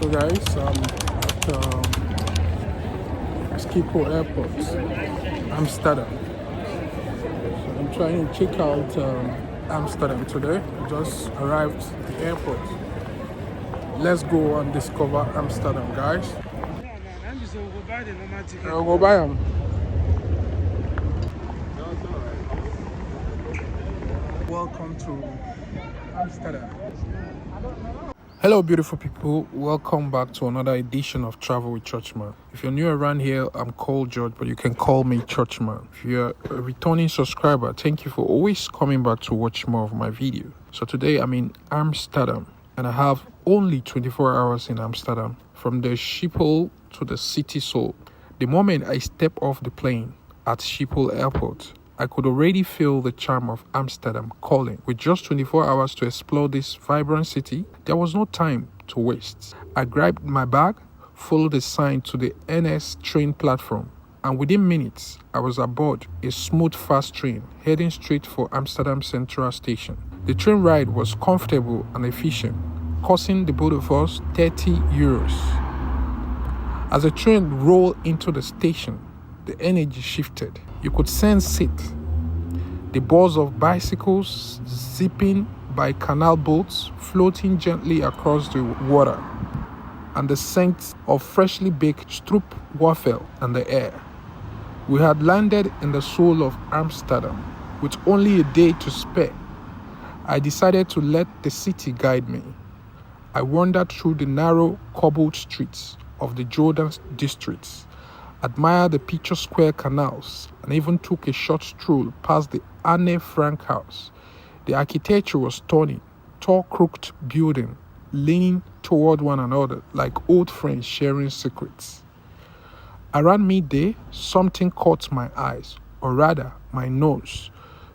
So guys, at Schiphol Airport, Amsterdam. So I'm trying to check out Amsterdam today. I just arrived at the airport. Let's go and discover Amsterdam, guys. I'll go buy them. Welcome to Amsterdam. Hello beautiful people, welcome back to another edition of Travel with Churchman. If you're new around here, I'm called George, but you can call me Churchman. If you're a returning subscriber, thank you for always coming back to watch more of my video. So today I'm in Amsterdam and I have only 24 hours in Amsterdam, from the Schiphol to the city soul. The moment I step off the plane at Schiphol Airport, I could already feel the charm of Amsterdam calling. With just 24 hours to explore this vibrant city, there was no time to waste. I grabbed my bag, followed the sign to the NS train platform, and within minutes, I was aboard a smooth, fast train heading straight for Amsterdam Central Station. The train ride was comfortable and efficient, costing the both of us 30 euros. As the train rolled into the station, the energy shifted. You could sense it. The buzz of bicycles zipping by canal boats floating gently across the water, and the scent of freshly baked Stroopwafel in the air. We had landed in the soul of Amsterdam with only a day to spare. I decided to let the city guide me. I wandered through the narrow cobbled streets of the Jordaan District, admired the picturesque canals, and even took a short stroll past the Anne Frank house. The architecture was stunning, tall crooked building leaning toward one another like old friends sharing secrets. Around midday, something caught my eyes, or rather my nose.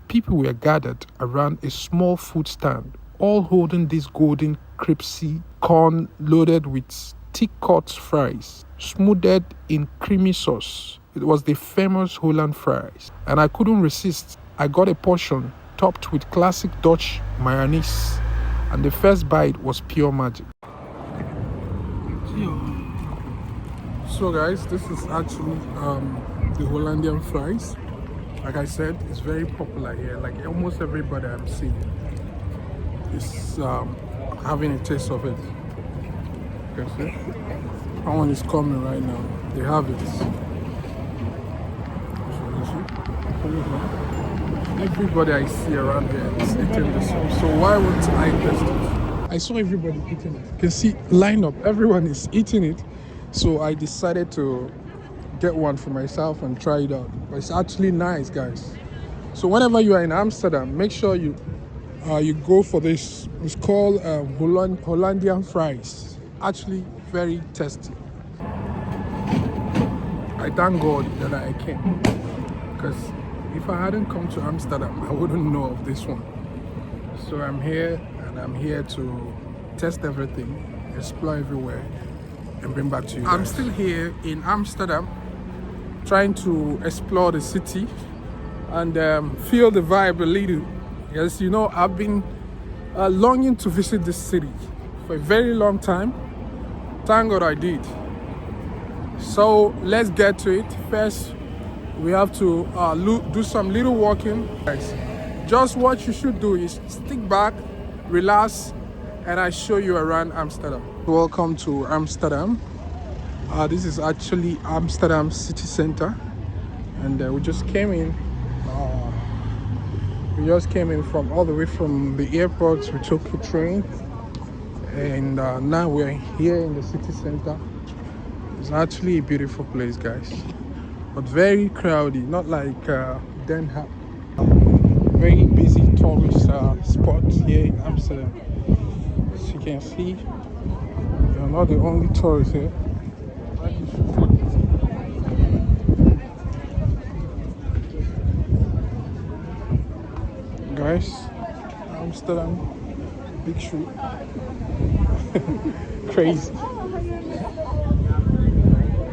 People were gathered around a small food stand, all holding this golden crispy corn loaded with thick-cut fries, smoothed in creamy sauce. It was the famous Holland fries, and I couldn't resist. I got a portion topped with classic Dutch mayonnaise, and the first bite was pure magic. So guys, this is actually the Hollandian fries. Like I said, it's very popular here. Like almost everybody I'm seeing is having a taste of it. You can see? That one is coming right now. They have it. Everybody I see around here is eating this one. So why wouldn't I test it? I saw everybody eating it. You can see line up. Everyone is eating it. So I decided to get one for myself and try it out. But it's actually nice, guys. So whenever you are in Amsterdam, make sure you go for this. It's called Hollandian fries. Actually very tasty. I thank God that I came, because if I hadn't come to Amsterdam, I wouldn't know of this one. So I'm here, and I'm here to test everything, explore everywhere, and bring back to you guys. I'm still here in Amsterdam, trying to explore the city and feel the vibe a little. Yes, you know, I've been longing to visit this city for a very long time. Thank God I did. So let's get to it. First, we have to do some little walking. Guys, just what you should do is stick back, relax, and I show you around Amsterdam. Welcome to Amsterdam. This is actually Amsterdam city center, and we just came in. From all the way from the airport. We took a train, and now we're here in the city center. It's actually a beautiful place, guys, but very crowded, not like Den Haag. Very busy tourist spot here in Amsterdam. As you can see, you're not the only tourist here. Guys, Amsterdam, big street. Crazy.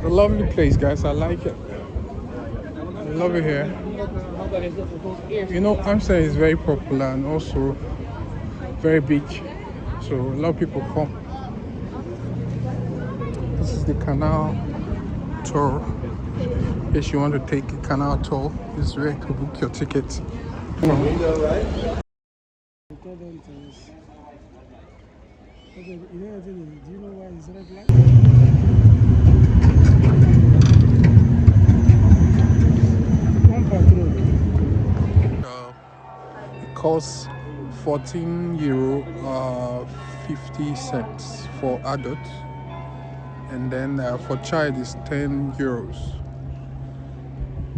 A lovely place, guys. I like it. I love it here. You know, Amsterdam is very popular and also very big, so a lot of people come. This is the canal tour. If you want to take a canal tour, this is where to book your ticket. It costs €14, 50 cents for adult, and then for child is €10.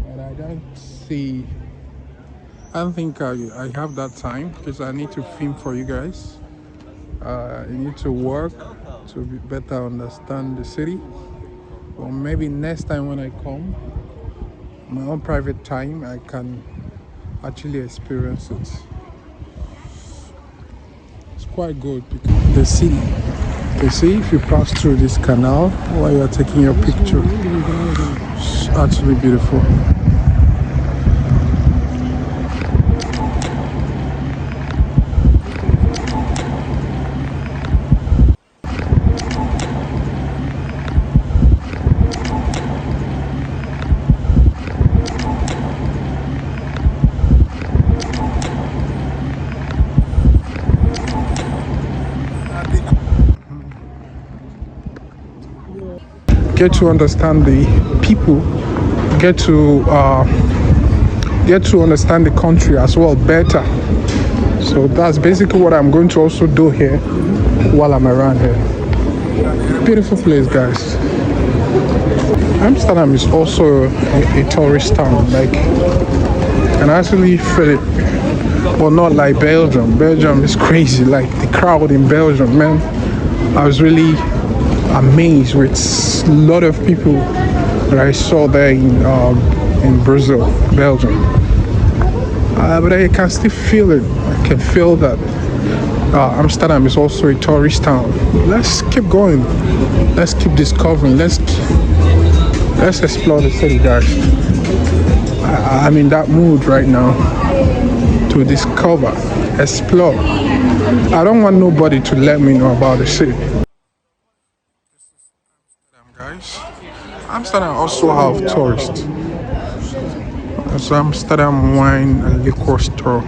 But I don't think I have that time because I need to film for you guys. I need to work to better understand the city. Or maybe next time when I come, my own private time, I can actually experience it. It's quite good because the city. You see, if you pass through this canal while you're taking your picture, it's actually beautiful. Get to understand the people, get to understand the country as well better. So that's basically what I'm going to also do here while I'm around here. Beautiful place, guys. Amsterdam is also a tourist town. Like, and I actually feel it, but not like Belgium. Belgium is crazy. Like the crowd in Belgium, man. I was really amazed with a lot of people that I saw there in Brazil, Belgium. But I can still feel it. I can feel that Amsterdam is also a tourist town. Let's keep going. Let's keep discovering. Let's explore the city, guys. I'm in that mood right now to discover, explore. I don't want nobody to let me know about the city. Guys, Amsterdam also have tourists. There's Amsterdam wine and liquor store.